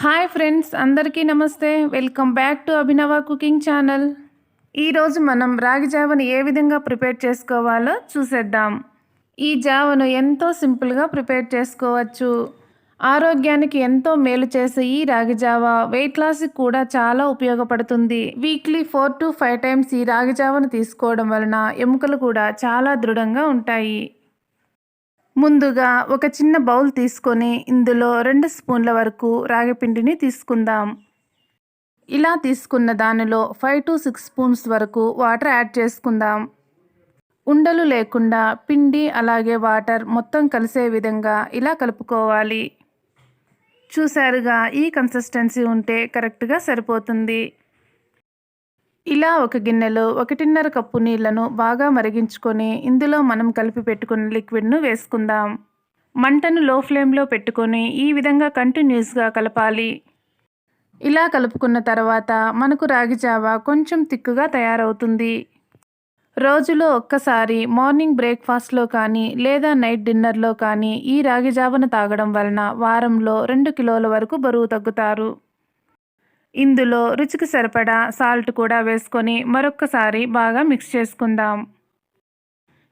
Hi friends, అందరికీ నమస్తే. Welcome back to అభినవ కుకింగ్ ఛానల్. ఈరోజు మనం రాగి జావను ఏ విధంగా ప్రిపేర్ చేసుకోవాలో చూసేద్దాం. ఈ జావను ఎంతో సింపుల్గా ప్రిపేర్ చేసుకోవచ్చు. ఆరోగ్యానికి ఎంతో మేలు చేసే ఈ రాగి జావ వెయిట్ లాస్కి కూడా చాలా ఉపయోగపడుతుంది. వీక్లీ 4 to 5 టైమ్స్ ఈ రాగి జావను తీసుకోవడం వలన ఎముకలు కూడా చాలా దృఢంగా ఉంటాయి. ముందుగా ఒక చిన్న బౌల్ తీసుకొని ఇందులో 2 స్పూన్ల వరకు రాగి పిండిని తీసుకుందాం. ఇలా తీసుకున్న దానిలో 5 to 6 స్పూన్స్ వరకు వాటర్ యాడ్ చేసుకుందాం. ఉండలు లేకుండా పిండి అలాగే వాటర్ మొత్తం కలిసే విధంగా ఇలా కలుపుకోవాలి. చూసారుగా, ఈ కన్సిస్టెన్సీ ఉంటే కరెక్ట్గా సరిపోతుంది. ఇలా ఒక గిన్నెలో 1.5 కప్పు నీళ్లను బాగా మరిగించుకొని ఇందులో మనం కలిపి పెట్టుకున్న లిక్విడ్ను వేసుకుందాం. మంటను లో ఫ్లేమ్లో పెట్టుకొని ఈ విధంగా కంటిన్యూస్గా కలపాలి. ఇలా కలుపుకున్న తర్వాత మనకు రాగి జావ కొంచెం తిక్కుగా తయారవుతుంది. రోజులో ఒక్కసారి మార్నింగ్ బ్రేక్ఫాస్ట్లో కానీ లేదా నైట్ డిన్నర్లో కానీ ఈ రాగి జావను తాగడం వలన వారంలో 2 కిలోల వరకు బరువు తగ్గుతారు. ఇందులో రుచికి సరిపడా సాల్ట్ కూడా వేసుకొని మరొక్కసారి బాగా మిక్స్ చేసుకుందాం.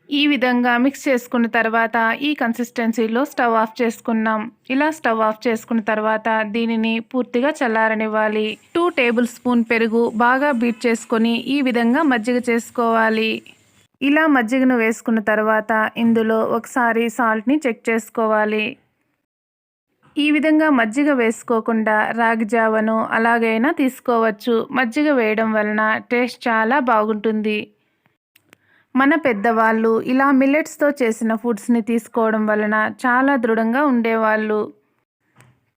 ఈ విధంగా మిక్స్ చేసుకున్న తర్వాత ఈ కన్సిస్టెన్సీలో స్టవ్ ఆఫ్ చేసుకున్నాం. ఇలా స్టవ్ ఆఫ్ చేసుకున్న తర్వాత దీనిని పూర్తిగా చల్లారనివ్వాలి. 2 టేబుల్ స్పూన్ పెరుగు బాగా బీట్ చేసుకొని ఈ విధంగా మజ్జిగ చేసుకోవాలి. ఇలా మజ్జిగను వేసుకున్న తర్వాత ఇందులో ఒకసారి సాల్ట్ని చెక్ చేసుకోవాలి. ఈ విధంగా మజ్జిగ వేసుకోకుండా రాగి జావను అలాగైనా తీసుకోవచ్చు. మజ్జిగ వేయడం వలన టేస్ట్ చాలా బాగుంటుంది. మన పెద్దవాళ్ళు ఇలా మిల్లెట్స్తో చేసిన ఫుడ్స్ని తీసుకోవడం వలన చాలా దృఢంగా ఉండేవాళ్ళు.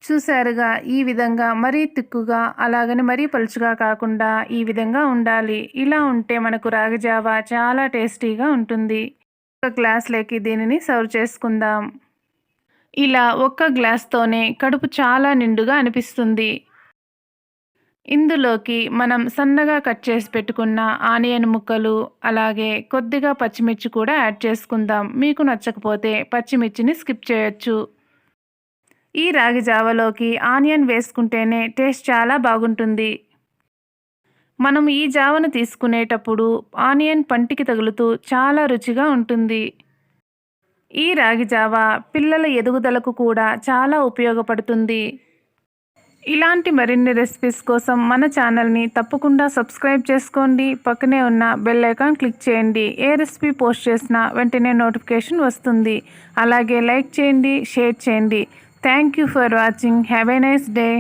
చూసారుగా, ఈ విధంగా మరీ తిక్కుగా అలాగని మరీ పలుచుగా కాకుండా ఈ విధంగా ఉండాలి. ఇలా ఉంటే మనకు రాగి జావ చాలా టేస్టీగా ఉంటుంది. ఒక గ్లాస్లోకి దీనిని సర్వ్ చేసుకుందాం. ఇలా ఒక్క గ్లాస్తోనే కడుపు చాలా నిండుగా అనిపిస్తుంది. ఇందులోకి మనం సన్నగా కట్ చేసి పెట్టుకున్న ఆనియన్ ముక్కలు అలాగే కొద్దిగా పచ్చిమిర్చి కూడా యాడ్ చేసుకుందాం. మీకు నచ్చకపోతే పచ్చిమిర్చిని స్కిప్ చేయొచ్చు. ఈ రాగి జావలోకి ఆనియన్ వేసుకుంటేనే టేస్ట్ చాలా బాగుంటుంది. మనం ఈ జావను తీసుకునేటప్పుడు ఆనియన్ పంటికి తగులుతూ చాలా రుచిగా ఉంటుంది. ఈ రాగి జావ పిల్లల ఎదుగుదలకు కూడా చాలా ఉపయోగపడుతుంది. ఇలాంటి మరిన్ని రెసిపీస్ కోసం మన ఛానల్ని తప్పకుండా సబ్స్క్రైబ్ చేసుకోండి. పక్కనే ఉన్న బెల్ ఐకాన్ క్లిక్ చేయండి. ఏ రెసిపీ పోస్ట్ చేసినా వెంటనే నోటిఫికేషన్ వస్తుంది. అలాగే లైక్ చేయండి, షేర్ చేయండి. Thank you for watching. Have a nice day.